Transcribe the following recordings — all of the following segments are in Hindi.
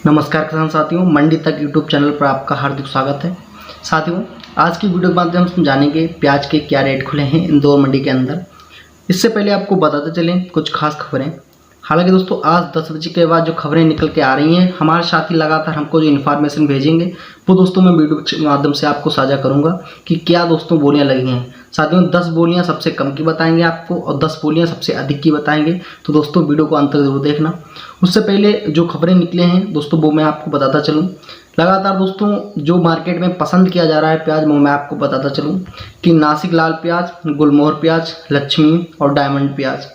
नमस्कार किसान साथियों, मंडी तक यूट्यूब चैनल पर आपका हार्दिक स्वागत है। साथियों, आज की वीडियो के माध्यम से हम जानेंगे प्याज के क्या रेट खुले हैं इंदौर मंडी के अंदर। इससे पहले आपको बताते चलें कुछ खास खबरें। हालांकि दोस्तों, आज 10 बजे के बाद जो खबरें निकल के आ रही हैं, हमारे साथी लगातार हमको जो इन्फॉर्मेशन भेजेंगे वो दोस्तों मैं वीडियो के माध्यम से आपको साझा करूंगा कि क्या दोस्तों बोलियां लगी हैं। साथियों, 10 बोलियां सबसे कम की बताएंगे आपको और 10 बोलियां सबसे अधिक की बताएंगे, तो दोस्तों वीडियो को अंत तक जरूर देखना। उससे पहले जो खबरें निकले हैं दोस्तों वो मैं आपको बताता चलूँ। लगातार दोस्तों जो मार्केट में पसंद किया जा रहा है प्याज, वो मैं आपको बताता चलूँ कि नासिक लाल प्याज, गुलमोहर प्याज, लक्ष्मी और डायमंड प्याज।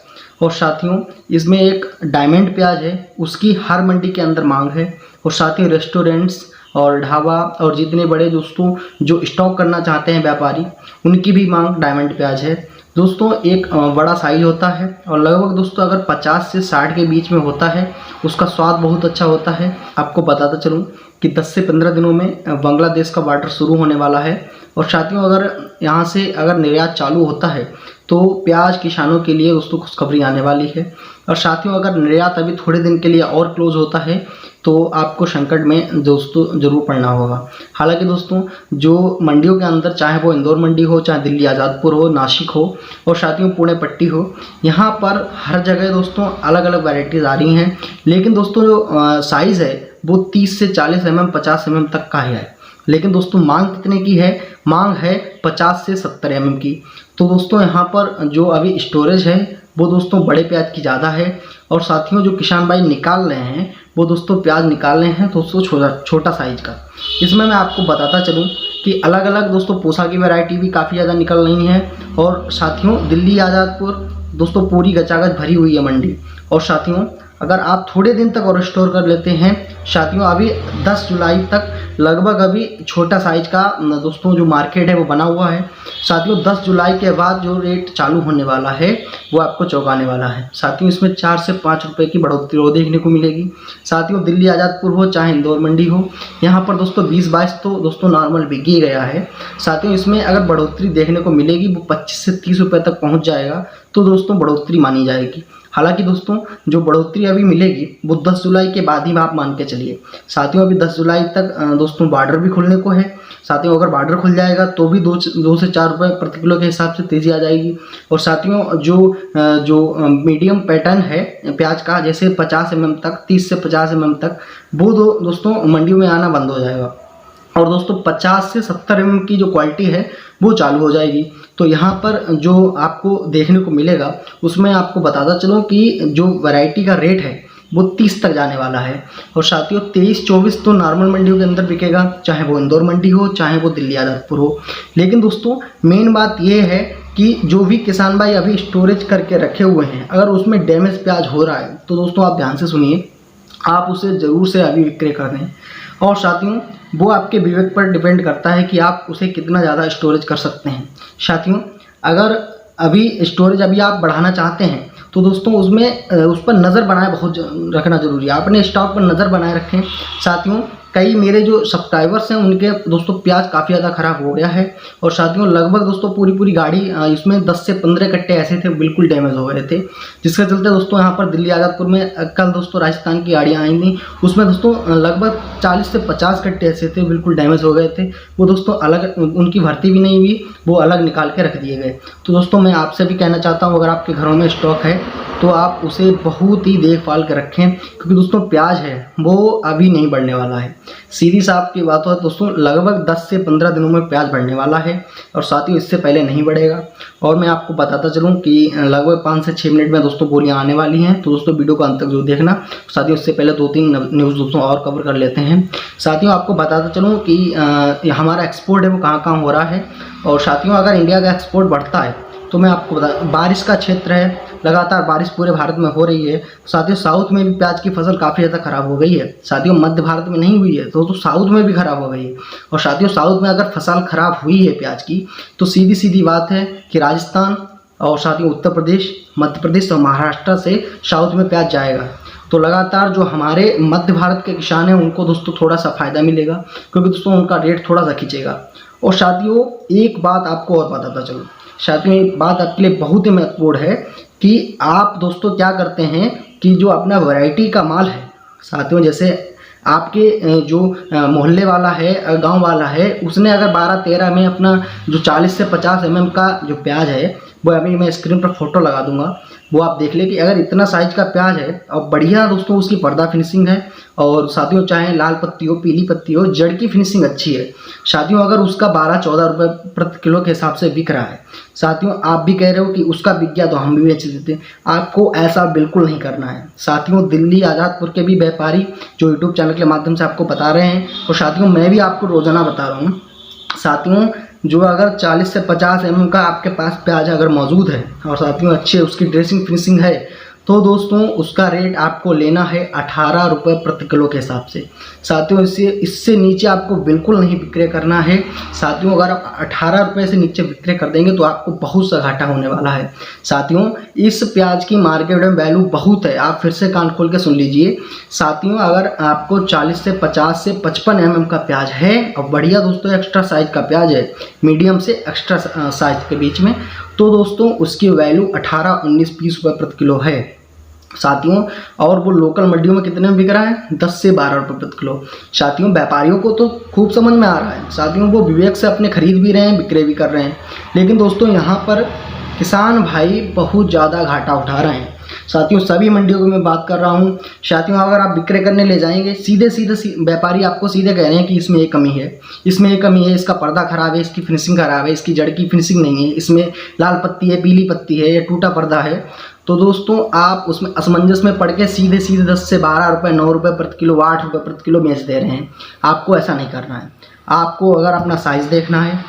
और साथियों, इसमें एक डायमंड प्याज है, उसकी हर मंडी के अंदर मांग है। और साथियों, रेस्टोरेंट्स और ढाबा और जितने बड़े दोस्तों जो स्टॉक करना चाहते हैं व्यापारी, उनकी भी मांग डायमंड प्याज है। दोस्तों एक बड़ा साइज होता है और लगभग दोस्तों अगर 50 से 60 के बीच में होता है, उसका स्वाद बहुत अच्छा होता है। आपको बताता चलूँ कि 10 से 15 दिनों में बांग्लादेश का बॉर्डर शुरू होने वाला है। और साथियों, अगर यहाँ से अगर निर्यात चालू होता है तो प्याज किसानों के लिए दोस्तों खुशखबरी आने वाली है। और साथियों, अगर निर्यात अभी थोड़े दिन के लिए और क्लोज होता है तो आपको संकट में दोस्तों जरूर पड़ना होगा। हालांकि दोस्तों जो मंडियों के अंदर, चाहे वो इंदौर मंडी हो, चाहे दिल्ली आज़ादपुर हो, नासिक हो और साथियों पुणे पट्टी हो, यहाँ पर हर जगह दोस्तों अलग अलग वैरायटीज़ आ रही हैं। लेकिन दोस्तों जो साइज़ है वो 30 से 40 mm 50 mm तक का है। लेकिन दोस्तों मांग कितने की है? मांग है 50 से 70 mm की। तो दोस्तों यहाँ पर जो अभी स्टोरेज है वो दोस्तों बड़े प्याज की ज़्यादा है। और साथियों जो किसान भाई निकाल रहे हैं वो दोस्तों प्याज निकाल रहे हैं दोस्तों छोटा साइज का। इसमें मैं आपको बताता चलूँ कि अलग अलग दोस्तों पूसा की वैरायटी भी काफ़ी ज़्यादा निकल रही है। और साथियों दिल्ली आज़ादपुर दोस्तों पूरी गचागच भरी हुई है मंडी। और साथियों अगर आप थोड़े दिन तक और स्टोर कर लेते हैं, साथियों अभी 10 जुलाई तक लगभग अभी छोटा साइज का दोस्तों जो मार्केट है वो बना हुआ है। साथियों 10 जुलाई के बाद जो रेट चालू होने वाला है वो आपको चौंकाने वाला है। साथियों इसमें 4 से 5 रुपए की बढ़ोतरी और देखने को मिलेगी। साथियों दिल्ली आज़ादपुर हो चाहे इंदौर मंडी हो, यहाँ पर दोस्तों 20-22 तो दोस्तों नॉर्मल बिक ही गया है। साथियों इसमें अगर बढ़ोतरी देखने को मिलेगी वो 25 से 30 रुपये तक पहुँच जाएगा, तो दोस्तों बढ़ोतरी मानी जाएगी। हालांकि दोस्तों जो बढ़ोतरी अभी मिलेगी वो 10 जुलाई के बाद ही आप मान के चलिए। साथियों अभी 10 जुलाई तक दोस्तों बॉर्डर भी खुलने को है। साथियों अगर बॉर्डर खुल जाएगा तो भी 2 से 4 रुपये प्रति किलो के हिसाब से तेज़ी आ जाएगी। और साथियों जो मीडियम पैटर्न है प्याज का, जैसे 50 mm तक, 30 से 50 mm तक, वो दोस्तों मंडियों में आना बंद हो जाएगा। और दोस्तों 50 से 70 mm की जो क्वालिटी है वो चालू हो जाएगी। तो यहाँ पर जो आपको देखने को मिलेगा उसमें आपको बताता चलूँ कि जो वैरायटी का रेट है वो 30 तक जाने वाला है। और साथियों 23-24 तो नॉर्मल मंडियों के अंदर बिकेगा, चाहे वो इंदौर मंडी हो चाहे वो दिल्ली आज़ादपुर हो। लेकिन दोस्तों मेन बात ये है कि जो भी किसान भाई अभी स्टोरेज करके रखे हुए हैं, अगर उसमें डैमेज प्याज हो रहा है तो दोस्तों आप ध्यान से सुनिए, आप उसे ज़रूर से अभी विक्रय कर दें। और साथियों वो आपके विवेक पर डिपेंड करता है कि आप उसे कितना ज़्यादा स्टोरेज कर सकते हैं। साथियों अगर अभी स्टोरेज अभी आप बढ़ाना चाहते हैं तो दोस्तों उस पर नज़र बनाए बहुत रखना ज़रूरी है। अपने स्टॉक पर नज़र बनाए रखें। साथियों कई मेरे जो सब्सक्राइबर्स हैं उनके दोस्तों प्याज काफ़ी ज़्यादा ख़राब हो गया है। और साथियों लगभग दोस्तों पूरी गाड़ी इसमें 10 से 15 कट्टे ऐसे थे बिल्कुल डैमेज हो गए थे, जिसके चलते दोस्तों यहाँ पर दिल्ली आज़ादपुर में कल दोस्तों राजस्थान की गाड़ियाँ आई थी, उसमें दोस्तों लगभग 40 से 50 कट्टे ऐसे थे बिल्कुल डैमेज हो गए थे। वो दोस्तों अलग, उनकी भर्ती भी नहीं हुई, वो अलग निकाल के रख दिए गए। तो दोस्तों मैं आपसे भी कहना चाहता हूँ, अगर आपके घरों में स्टॉक है तो आप उसे बहुत ही देखभाल कर रखें, क्योंकि दोस्तों प्याज है वो अभी नहीं बढ़ने वाला है। सीधी साहब की बात हो दोस्तों लगभग 10 से 15 दिनों में प्याज बढ़ने वाला है और साथियों इससे पहले नहीं बढ़ेगा। और मैं आपको बताता चलूं कि लगभग 5 से 6 मिनट में दोस्तों बोलियां आने वाली हैं, तो दोस्तों वीडियो को अंत तक जरूर देखना। साथियों इससे पहले 2-3 न्यूज़ दोस्तों और कवर कर लेते हैं। साथियों आपको बताता चलूँ कि हमारा एक्सपोर्ट है वो कहाँ हो रहा है। और साथियों अगर इंडिया का एक्सपोर्ट बढ़ता है तो मैं आपको बारिश का क्षेत्र है, लगातार बारिश पूरे भारत में हो रही है। साथियों साउथ में भी प्याज की फसल काफ़ी ज़्यादा खराब हो गई है। साथियों मध्य भारत में नहीं हुई है तो साउथ में भी खराब हो गई है। और साथियों साउथ में अगर फसल खराब हुई है प्याज की तो सीधी बात है कि राजस्थान और साथियों उत्तर प्रदेश, मध्य प्रदेश और महाराष्ट्र से साउथ में प्याज जाएगा। तो लगातार जो हमारे मध्य भारत के किसान हैं उनको दोस्तों थोड़ा सा फ़ायदा मिलेगा, क्योंकि दोस्तों उनका रेट थोड़ा सा खींचेगा। और साथियों एक बात आपको और बताता चलूँ, साथियों एक बात आपके लिए बहुत ही महत्वपूर्ण है कि आप दोस्तों क्या करते हैं कि जो अपना वैरायटी का माल है, साथियों जैसे आपके जो मोहल्ले वाला है, गांव वाला है, उसने अगर 12-13 में अपना जो 40 से 50 mm का जो प्याज है, वो अभी मैं स्क्रीन पर फोटो लगा दूंगा, वो आप देख ले कि अगर इतना साइज का प्याज है और बढ़िया दोस्तों उसकी पर्दा फिनिशिंग है, और साथियों चाहे लाल पत्ती हो, पीली पत्ती हो, जड़ की फिनिशिंग अच्छी है साथियों, अगर उसका 12-14 रुपये प्रति किलो के हिसाब से बिक रहा है साथियों, आप भी कह रहे हो कि उसका बिक गया तो हम भी बेच देते, आपको ऐसा बिल्कुल नहीं करना है साथियों। दिल्ली आज़ादपुर के भी व्यापारी जो यूट्यूब चैनल के माध्यम से आपको बता रहे हैं, और साथियों मैं भी आपको रोजाना बता रहा हूँ साथियों, जो अगर 40 से 50 mm का आपके पास प्याज अगर मौजूद है और साथियों अच्छी उसकी ड्रेसिंग फिनिशिंग है, तो दोस्तों उसका रेट आपको लेना है 18 रुपये प्रति किलो के हिसाब से साथियों। इससे नीचे आपको बिल्कुल नहीं विक्रय करना है साथियों। अगर आप 18 रुपये से नीचे विक्रय कर देंगे तो आपको बहुत सा घाटा होने वाला है साथियों। इस प्याज की मार्केट में वैल्यू बहुत है, आप फिर से कान खोल के सुन लीजिए साथियों। अगर आपको 40 से 50 से 55 mm का प्याज है और बढ़िया दोस्तों एक्स्ट्रा साइज का प्याज है, मीडियम से एक्स्ट्रा साइज के बीच में, तो दोस्तों उसकी वैल्यू 18, 19, 20 रुपये प्रति किलो है साथियों। और वो लोकल मंडियों में कितने में बिक रहा है? 10 से 12 रुपये प्रति किलो साथियों। व्यापारियों को तो खूब समझ में आ रहा है साथियों, वो विवेक से अपने खरीद भी रहे हैं, विक्रय भी कर रहे हैं, लेकिन दोस्तों यहाँ पर किसान भाई बहुत ज़्यादा घाटा उठा रहे हैं साथियों। सभी मंडियों को मैं बात कर रहा हूँ साथियों, अगर आप विक्रय करने ले जाएंगे, सीधे व्यापारी आपको सीधे कह रहे हैं कि इसमें ये कमी है, इसमें ये कमी है, इसका पर्दा खराब है, इसकी फिनिशिंग खराब है, इसकी जड़ की फिनिशिंग नहीं है, इसमें लाल पत्ती है, पीली पत्ती है, या टूटा पर्दा है, तो दोस्तों आप उसमें असमंजस में पड़ के सीधे 10 से 12 रुपये, 9 रुपये प्रति किलो, 8 रुपये प्रति किलो बेच दे रहे हैं। आपको ऐसा नहीं करना है, आपको अगर अपना साइज़ देखना है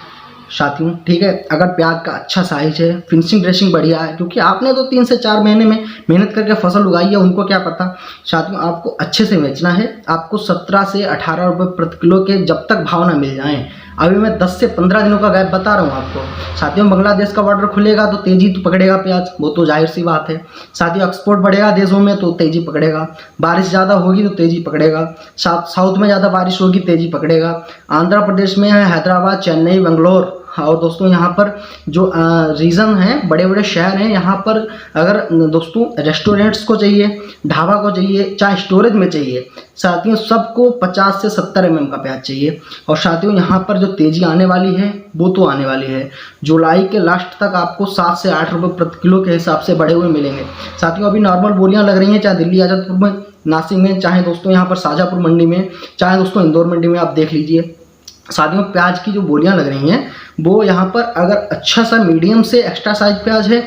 साथियों, ठीक है। अगर प्याज का अच्छा साइज है, फिनिशिंग ड्रेसिंग बढ़िया है, क्योंकि आपने तो 3 से 4 महीने में मेहनत करके फसल उगाई है, उनको क्या पता साथियों। आपको अच्छे से बेचना है, आपको 17 से 18 रुपये प्रति किलो के जब तक भाव ना मिल जाएं। अभी मैं 10 से 15 दिनों का गैप बता रहा हूँ आपको साथियों। बांग्लादेश का बॉर्डर खुलेगा तो तेजी तो पकड़ेगा प्याज, वो तो जाहिर सी बात है साथियों। एक्सपोर्ट बढ़ेगा देशों में तो तेजी पकड़ेगा, बारिश ज़्यादा होगी तो तेजी पकड़ेगा, साउथ में ज़्यादा बारिश होगी तेजी पकड़ेगा। आंध्र प्रदेश में है हैदराबाद, चेन्नई, बेंगलोर, और दोस्तों यहाँ पर जो रीजन हैं, बड़े बड़े शहर हैं, यहाँ पर अगर दोस्तों रेस्टोरेंट्स को चाहिए, ढाबा को चाहिए, चाहे स्टोरेज में चाहिए साथियों, सबको 50 से 70 mm का प्याज चाहिए। और साथियों यहाँ पर जो तेज़ी आने वाली है वो तो आने वाली है, जुलाई के लास्ट तक आपको 7 से 8 रुपये प्रति किलो के हिसाब से बढ़े हुए मिलेंगे साथियों। अभी नॉर्मल बोलियाँ लग रही हैं, चाहे दिल्ली आज़ादपुर में, नासिक में, चाहे दोस्तों यहाँ पर शाजापुर मंडी में, चाहे दोस्तों इंदौर मंडी में, आप देख लीजिए साथियों। प्याज की जो बोलियां लग रही हैं वो यहाँ पर अगर अच्छा सा मीडियम से एक्स्ट्रा साइज प्याज है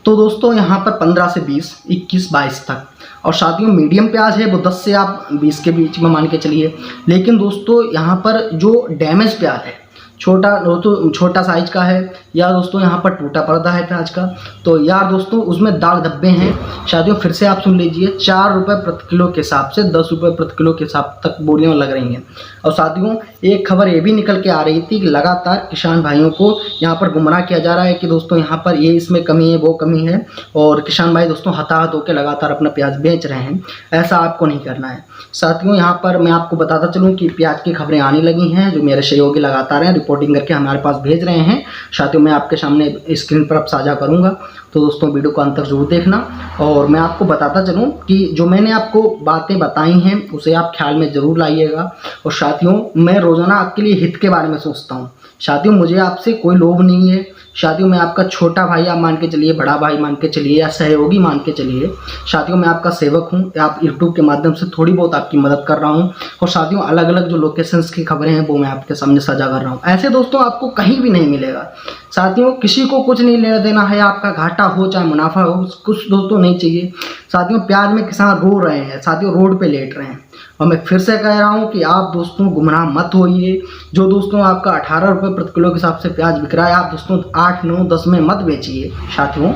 तो दोस्तों यहाँ पर 15 से 20, 21, 22 तक, और साथियों मीडियम प्याज है वो 10 से आप 20 के बीच में मान के चलिए। लेकिन दोस्तों यहाँ पर जो डैमेज प्याज है, छोटा साइज का है, या दोस्तों यहाँ पर टूटा पर्दा है प्याज का, तो यार दोस्तों उसमें दाग धब्बे हैं साथियों। फिर से आप सुन लीजिए, 4 रुपये प्रति किलो के हिसाब से 10 रुपये प्रति किलो के हिसाब तक बोलियाँ लग रही हैं। और साथियों एक खबर ये भी निकल के आ रही थी कि लगातार किसान भाइयों को यहाँ पर गुमराह किया जा रहा है कि दोस्तों यहाँ पर ये इसमें कमी है, वो कमी है, और किसान भाई दोस्तों हताहत होकर लगातार अपना प्याज बेच रहे हैं। ऐसा आपको नहीं करना है साथियों। यहाँ पर मैं आपको बताता चलूँ कि प्याज की खबरें आने लगी हैं, जो मेरे सहयोगी लगातार हैं रिपोर्टिंग करके हमारे पास भेज रहे हैं साथियों। मैं आपके सामने स्क्रीन पर अब साझा करूंगा, तो दोस्तों वीडियो को अंत तक जरूर देखना। और मैं आपको बताता चलूं कि जो मैंने आपको बातें बताई हैं उसे आप ख्याल में ज़रूर लाइएगा। और साथियों मैं रोज़ाना आपके लिए हित के बारे में सोचता हूं साथियों, मुझे आपसे कोई लोभ नहीं है साथियों। मैं आपका छोटा भाई आप मान के चलिए, बड़ा भाई मान के चलिए, या सहयोगी मान के चलिए साथियों। मैं आपका सेवक हूं, आप यूट्यूब के माध्यम से थोड़ी बहुत आपकी मदद कर रहा हूं। और साथियों अलग अलग जो लोकेशंस की खबरें हैं वो मैं आपके सामने साझा कर रहा हूं। ऐसे दोस्तों आपको कहीं भी नहीं मिलेगा साथियों। किसी को कुछ नहीं लेना देना है, आपका घाटा हो चाहे मुनाफा हो, कुछ दोस्तों नहीं चाहिए साथियों। प्याज में किसान रो रहे हैं साथियों, रोड पे लेट रहे हैं। और मैं फिर से कह रहा हूं कि आप दोस्तों गुमराह मत होइए। जो दोस्तों आपका 18 रुपये प्रति किलो के हिसाब से प्याज बिक रहा है, आप दोस्तों 8, 9, 10 में मत बेचिए साथियों।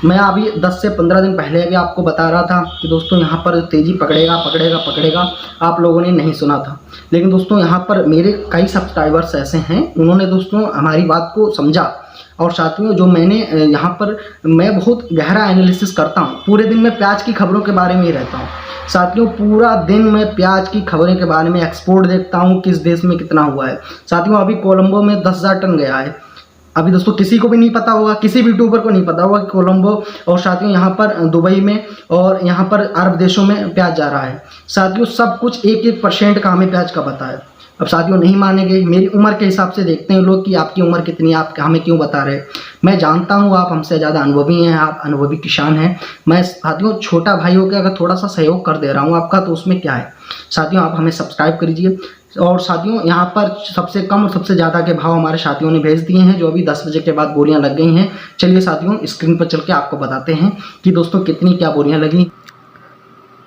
मैं अभी 10 से 15 दिन पहले भी आपको बता रहा था कि दोस्तों यहाँ पर तेज़ी पकड़ेगा, आप लोगों ने नहीं सुना था। लेकिन दोस्तों यहाँ पर मेरे कई सब्सक्राइबर्स ऐसे हैं, उन्होंने दोस्तों हमारी बात को समझा। और साथियों जो मैंने यहाँ पर मैं बहुत गहरा एनालिसिस करता हूँ, पूरे दिन मैं प्याज की खबरों के बारे में ही रहता हूँ साथियों। पूरा दिन मैं प्याज की खबरें के बारे में, एक्सपोर्ट देखता हूँ किस देश में कितना हुआ है साथियों। अभी कोलंबो में 10,000 टन गया है, अभी दोस्तों किसी को भी नहीं पता होगा, किसी भी यूट्यूबर को नहीं पता होगा कि कोलंबो और साथियों यहाँ पर दुबई में और यहाँ पर अरब देशों में प्याज जा रहा है। साथियों सब कुछ 1% का हमें प्याज का पता है। अब साथियों नहीं मानेंगे, मेरी उम्र के हिसाब से देखते हैं लोग कि आपकी उम्र कितनी है, आप हमें क्यों बता रहे। मैं जानता हूँ आप हमसे ज़्यादा अनुभवी हैं, आप अनुभवी किसान हैं। मैं साथियों छोटा भाई हो के अगर थोड़ा सा सहयोग कर दे रहा हूँ आपका, तो उसमें क्या है। साथियों आप हमें सब्सक्राइब करिए। और साथियों यहाँ पर सबसे कम और सबसे ज़्यादा के भाव हमारे साथियों ने भेज दिए हैं, जो अभी 10 बजे के बाद बोरियां लग गई हैं। चलिए साथियों स्क्रीन पर चल के आपको बताते हैं कि दोस्तों कितनी क्या बोरियां लगी।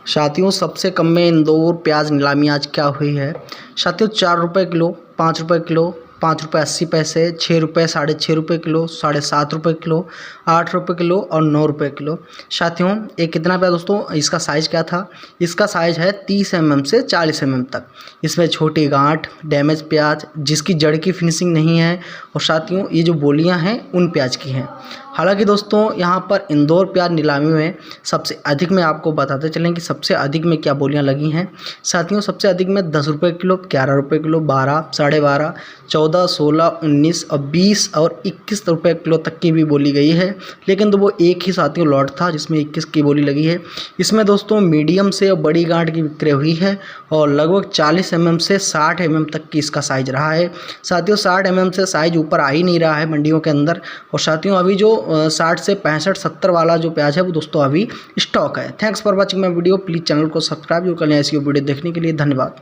साथियों सबसे कम में इंदौर प्याज नीलामी आज क्या हुई है। साथियों 4 रुपये किलो, 5 रुपये किलो, 5 रुपये 80 पैसे, 6 रुपये, 6.5 रुपये किलो, 7.5 रुपये किलो, 8 रुपये किलो और 9 रुपये किलो। साथियों ये कितना पे दोस्तों, इसका साइज़ क्या था। इसका साइज़ है 30 mm से 40 mm तक। इसमें छोटी गांठ, डैमेज प्याज जिसकी जड़ की फिनिशिंग नहीं है, और साथियों ये जो बोलियां हैं उन प्याज की हैं। हालांकि दोस्तों यहाँ पर इंदौर प्याज नीलामी में सबसे अधिक में आपको बताते चलें कि सबसे अधिक में क्या बोलियां लगी हैं। साथियों सबसे अधिक में 10 रुपये किलो, 11 रुपये किलो, 12, 12.5, 14, 16, 19 और 20 और 21 रुपये किलो तक की भी बोली गई है। लेकिन तो वो एक ही साथियों लॉट था जिसमें 21 की बोली लगी है। इसमें दोस्तों मीडियम से और बड़ी गांठ की विक्रय हुई है, और लगभग 40 mm से 60 mm तक की इसका साइज़ रहा है। साथियों 60 mm से साइज़ ऊपर आ ही नहीं रहा है मंडियों के अंदर। और साथियों अभी जो 60 से 65, 70 वाला जो प्याज है वो दोस्तों अभी स्टॉक है। Thanks for watching my video. Please channel को सब्सक्राइब कर लें ऐसी वीडियो देखने के लिए। धन्यवाद।